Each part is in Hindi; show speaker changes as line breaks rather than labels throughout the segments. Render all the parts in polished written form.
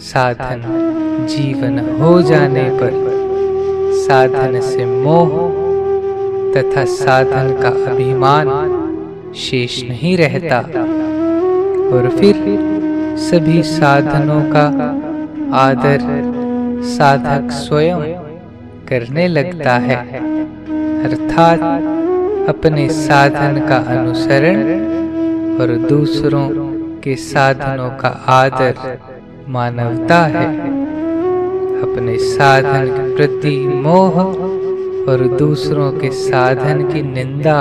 साधन जीवन हो जाने पर साधन से मोह तथा साधन का अभिमान शेष नहीं रहता और फिर सभी साधनों का आदर साधक स्वयं करने लगता है, अर्थात अपने साधन का अनुसरण और दूसरों के साधनों का आदर मानवता है। अपने साधन के प्रति मोह और दूसरों के साधन की निंदा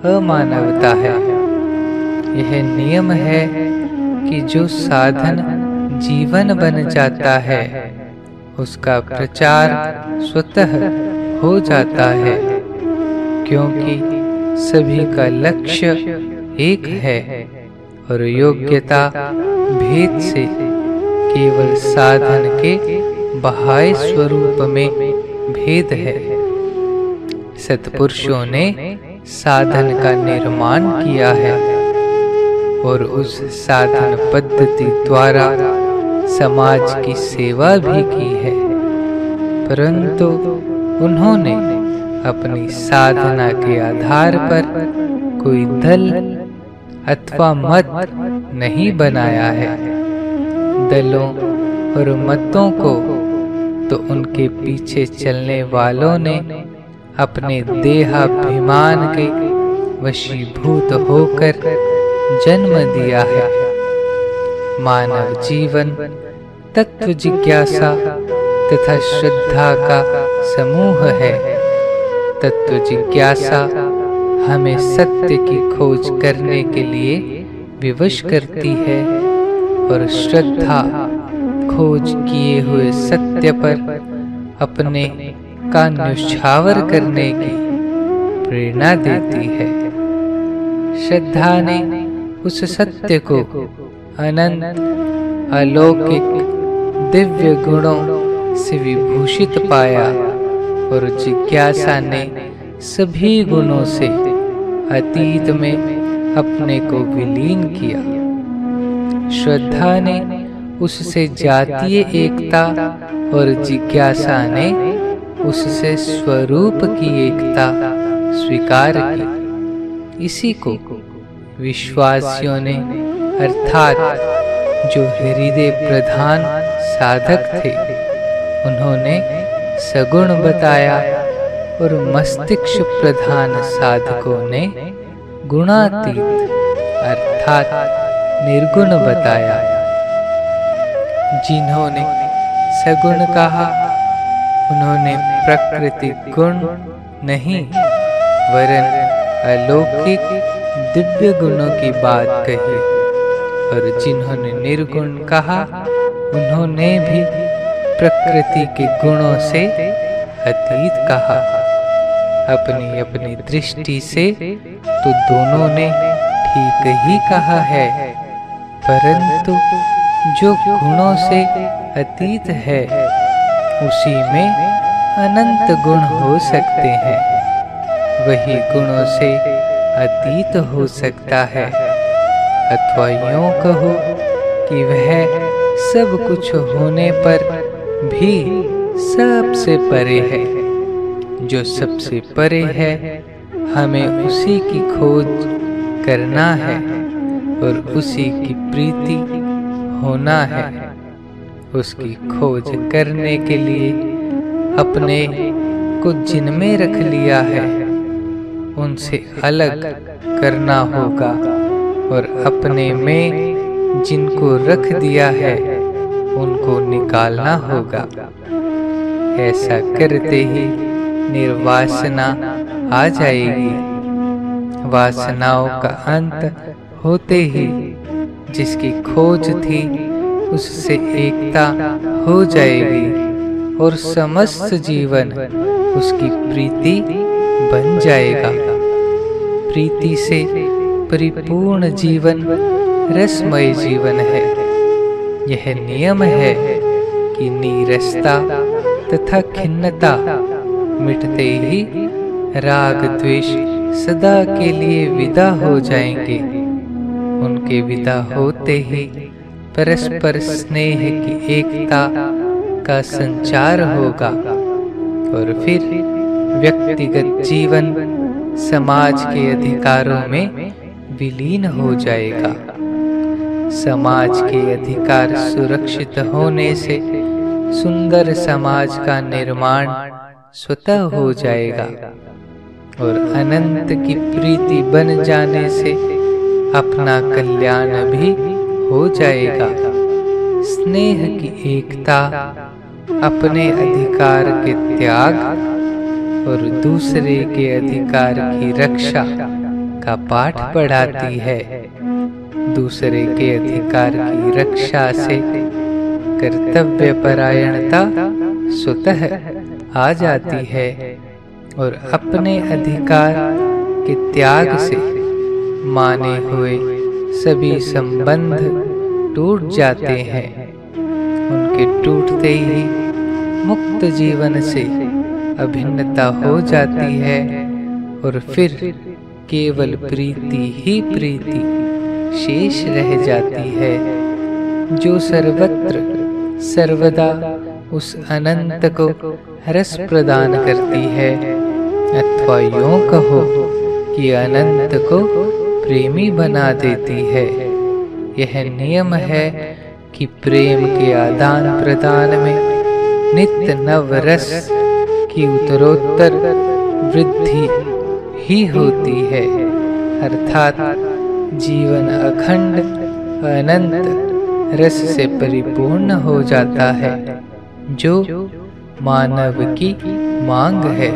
अमानवता है। यह नियम है कि जो साधन जीवन बन जाता है उसका प्रचार स्वतः हो जाता है, क्योंकि सभी का लक्ष्य एक है और योग्यता भेद से केवल साधन के बाह्य स्वरूप में भेद है। सत्पुरुषों ने साधन का निर्माण किया है और उस साधन पद्धति द्वारा समाज की सेवा भी की है, परंतु उन्होंने अपनी साधना के आधार पर कोई दल अथवा मत नहीं बनाया है। दलों और मतों को तो उनके पीछे चलने वालों ने अपने देहाभिमान के वशीभूत होकर जन्म दिया है। मानव जीवन तत्व जिज्ञासा तथा श्रद्धा का समूह है। तत्व जिज्ञासा हमें सत्य की खोज करने के लिए विवश करती है और श्रद्धा खोज किए हुए सत्य पर अपने का न्यौछावर करने की प्रेरणा देती है। श्रद्धा ने उस सत्य को अनंत अलौकिक दिव्य गुणों से विभूषित पाया और जिज्ञासा ने सभी गुणों से अतीत में अपने को विलीन किया। श्रद्धा ने उससे जातीय एकता और जिज्ञासा ने उससे स्वरूप की एकता स्वीकार की। इसी को विश्वासियों ने अर्थात जो हृदय प्रधान साधक थे उन्होंने सगुण बताया और मस्तिष्क प्रधान साधकों ने गुणातीत अर्थात निर्गुण बताया। जिन्होंने सगुण कहा उन्होंने प्राकृतिक गुण नहीं वरन अलौकिक दिव्य गुणों की बात कही, और जिन्होंने निर्गुण कहा उन्होंने भी प्रकृति के गुणों से अतीत कहा। अपनी अपनी दृष्टि से तो दोनों ने ठीक ही कहा है, परंतु जो गुणों से अतीत है उसी में अनंत गुण हो सकते हैं। वही गुणों से अतीत हो सकता है, अथवा यूं कहो कि वह सब कुछ होने पर भी सबसे परे है। जो सबसे परे है हमें उसी की खोज करना है और उसी की प्रीति होना है। उसकी खोज करने के लिए अपने को जिनमें रख लिया है उनसे अलग करना होगा और अपने में जिनको रख दिया है उनको निकालना होगा। ऐसा करते ही निर्वासना आ जाएगी। वासनाओं का अंत होते ही जिसकी खोज थी उससे एकता हो जाएगी और समस्त जीवन उसकी प्रीति बन जाएगा। प्रीति से परिपूर्ण जीवन रसमय जीवन है। यह नियम है कि नीरसता तथा खिन्नता मिटते ही राग द्वेष सदा के लिए विदा हो जाएंगे। उनके विदा होते ही परस्पर स्नेह की एकता का संचार होगा और फिर व्यक्तिगत जीवन समाज के अधिकारों में विलीन हो जाएगा। समाज के अधिकार सुरक्षित होने से सुंदर समाज का निर्माण स्वतः हो जाएगा और अनंत की प्रीति बन जाने से अपना कल्याण भी हो जाएगा। स्नेह की एकता अपने अधिकार के त्याग और दूसरे के अधिकार की रक्षा का पाठ पढ़ाती है। दूसरे के अधिकार की रक्षा से कर्तव्य परायणता स्वतः आ जाती है और अपने अधिकार के त्याग से माने हुए सभी संबंध टूट जाते हैं। उनके टूटते ही मुक्त जीवन से अभिन्नता हो जाती है और फिर केवल प्रीति ही प्रीति शेष रह जाती है, जो सर्वत्र सर्वदा उस अनंत को रस प्रदान करती है। अथवा यूं कहो कि अनंत को प्रेमी बना देती है। यह नियम है कि प्रेम के आदान प्रदान में नित्य नव रस की उत्तरोत्तर वृद्धि ही होती है, अर्थात जीवन अखंड अनंत रस से परिपूर्ण हो जाता है, जो मानव की मांग है।